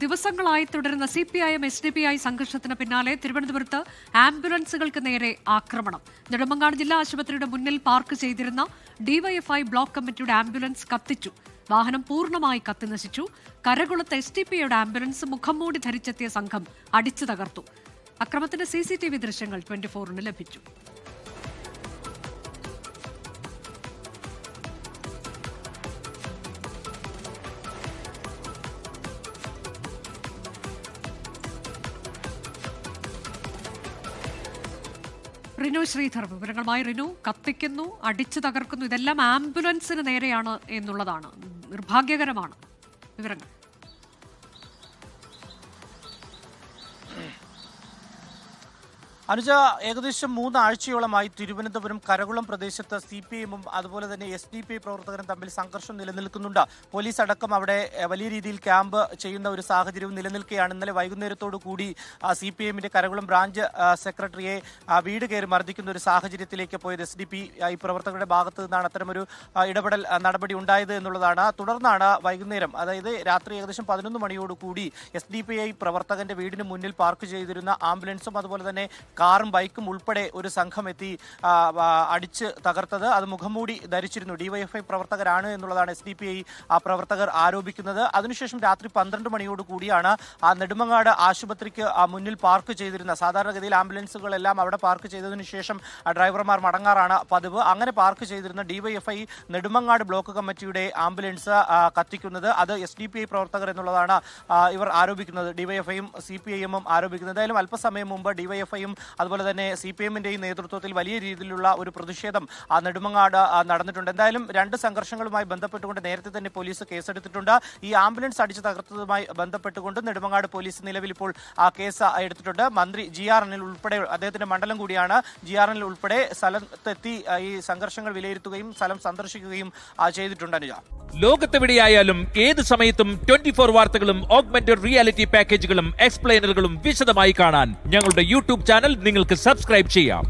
ദിവസങ്ങളായി തുടരുന്ന CPIM SDPI സംഘർഷത്തിന് പിന്നാലെ തിരുവനന്തപുരത്ത് ആംബുലൻസുകൾക്ക് നേരെ ആക്രമണം. നെടുമങ്ങാട് ജില്ലാ ആശുപത്രിയുടെ മുന്നിൽ പാർക്ക് ചെയ്തിരുന്ന DYFI ബ്ലോക്ക് കമ്മിറ്റിയുടെ ആംബുലൻസ് കത്തിച്ചു. വാഹനം പൂർണ്ണമായി കത്തിനശിച്ചു. കരകുളത്ത് SDPIയുടെ ആംബുലൻസ് മുഖംമൂടി ധരിച്ചെത്തിയ സംഘം അടിച്ചു തകർത്തു. അക്രമത്തിന്റെ CCTV ദൃശ്യങ്ങൾ 24-ന് ലഭിച്ചു. റിനു ശ്രീധർ വിവരങ്ങളുമായി. റിനു, കത്തിക്കുന്നു, അടിച്ചു തകർക്കുന്നു, ഇതെല്ലാം ആംബുലൻസിന് നേരെയാണ് എന്നുള്ളതാണ്. നിർഭാഗ്യകരമാണ്. വിവരങ്ങൾ. അനുജ, ഏകദേശം 3 ആഴ്ചയോളമായി തിരുവനന്തപുരം കരകുളം പ്രദേശത്ത് CPIM-ഉം അതുപോലെ തന്നെ SDPI പ്രവർത്തകരും തമ്മിൽ സംഘർഷം നിലനിൽക്കുന്നുണ്ട്. പോലീസ് അടക്കം അവിടെ വലിയ രീതിയിൽ ക്യാമ്പ് ചെയ്യുന്ന ഒരു സാഹചര്യവും നിലനിൽക്കുകയാണ്. ഇന്നലെ വൈകുന്നേരത്തോടു കൂടി CPIM-ന്റെ കരകുളം ബ്രാഞ്ച് സെക്രട്ടറിയെ വീട് കയറി മർദ്ദിക്കുന്ന ഒരു സാഹചര്യത്തിലേക്ക് പോയത് SDPI പ്രവർത്തകരുടെ ഭാഗത്തു നിന്നാണ് അത്തരമൊരു ഇടപെടൽ നടപടി ഉണ്ടായത് എന്നുള്ളതാണ്. തുടർന്നാണ് വൈകുന്നേരം, അതായത് രാത്രി ഏകദേശം 11 മണിയോടുകൂടി SDPI പ്രവർത്തകന്റെ വീടിന് മുന്നിൽ പാർക്ക് ചെയ്തിരുന്ന ആംബുലൻസും അതുപോലെ തന്നെ കാറും ബൈക്കും ഉൾപ്പെടെ ഒരു സംഘം എത്തി അടിച്ച് തകർത്തത്. അത് മുഖംമൂടി ധരിച്ചിരുന്നു. DYFI പ്രവർത്തകരാണ് എന്നുള്ളതാണ് SDPI പ്രവർത്തകർ ആരോപിക്കുന്നത്. അതിനുശേഷം രാത്രി 12 മണിയോട് കൂടിയാണ് നെടുമങ്ങാട് ആശുപത്രിക്ക് മുന്നിൽ പാർക്ക് ചെയ്തിരുന്ന, സാധാരണഗതിയിൽ ആംബുലൻസുകളെല്ലാം അവിടെ പാർക്ക് ചെയ്തതിനു ശേഷം ഡ്രൈവർമാർ മടങ്ങാറാണ് പതിവ്. അങ്ങനെ പാർക്ക് ചെയ്തിരുന്ന DYFI നെടുമങ്ങാട് ബ്ലോക്ക് കമ്മിറ്റിയുടെ ആംബുലൻസ് കത്തിക്കുന്നത്. അത് SDPI പ്രവർത്തകർ എന്നുള്ളതാണ് ഇവർ ആരോപിക്കുന്നത്. DYFI-യും CPIM-ഉം ആരോപിക്കുന്നത്. എന്തായാലും അല്പസമയം മുമ്പ് DYFI-യും അതുപോലെ തന്നെ CPIM-ന്റെയും നേതൃത്വത്തിൽ വലിയ രീതിയിലുള്ള ഒരു പ്രതിഷേധം നെടുമങ്ങാട് നടന്നിട്ടുണ്ട്. എന്തായാലും 2 സംഘർഷങ്ങളുമായി ബന്ധപ്പെട്ടുകൊണ്ട് നേരത്തെ തന്നെ പോലീസ് കേസെടുത്തിട്ടുണ്ട്. ഈ ആംബുലൻസ് അടിച്ചു തകർത്തതുമായി ബന്ധപ്പെട്ടുകൊണ്ട് നെടുമങ്ങാട് പോലീസ് നിലവിൽ ഇപ്പോൾ കേസ് എടുത്തിട്ടുണ്ട്. മന്ത്രി GR അനിൽ ഉൾപ്പെടെ, അദ്ദേഹത്തിന്റെ മണ്ഡലം കൂടിയാണ്, GR അനിൽ ഉൾപ്പെടെ സ്ഥലത്തെത്തി ഈ സംഘർഷങ്ങൾ വിലയിരുത്തുകയും സ്ഥലം സന്ദർശിക്കുകയും ചെയ്തിട്ടുണ്ട്. അനുജ, ലോകത്തെവിടെയായാലും ഏത് സമയത്തും 24 വാർത്തകളും ഓഗ്മെന്റഡ് റിയാലിറ്റി പാക്കേജുകളും എക്സ്പ്ലെയിനറുകളും വിശദമായി കാണാൻ ഞങ്ങളുടെ YouTube ചാനൽ നിങ്ങൾക്ക് സബ്സ്ക്രൈബ് ചെയ്യാം.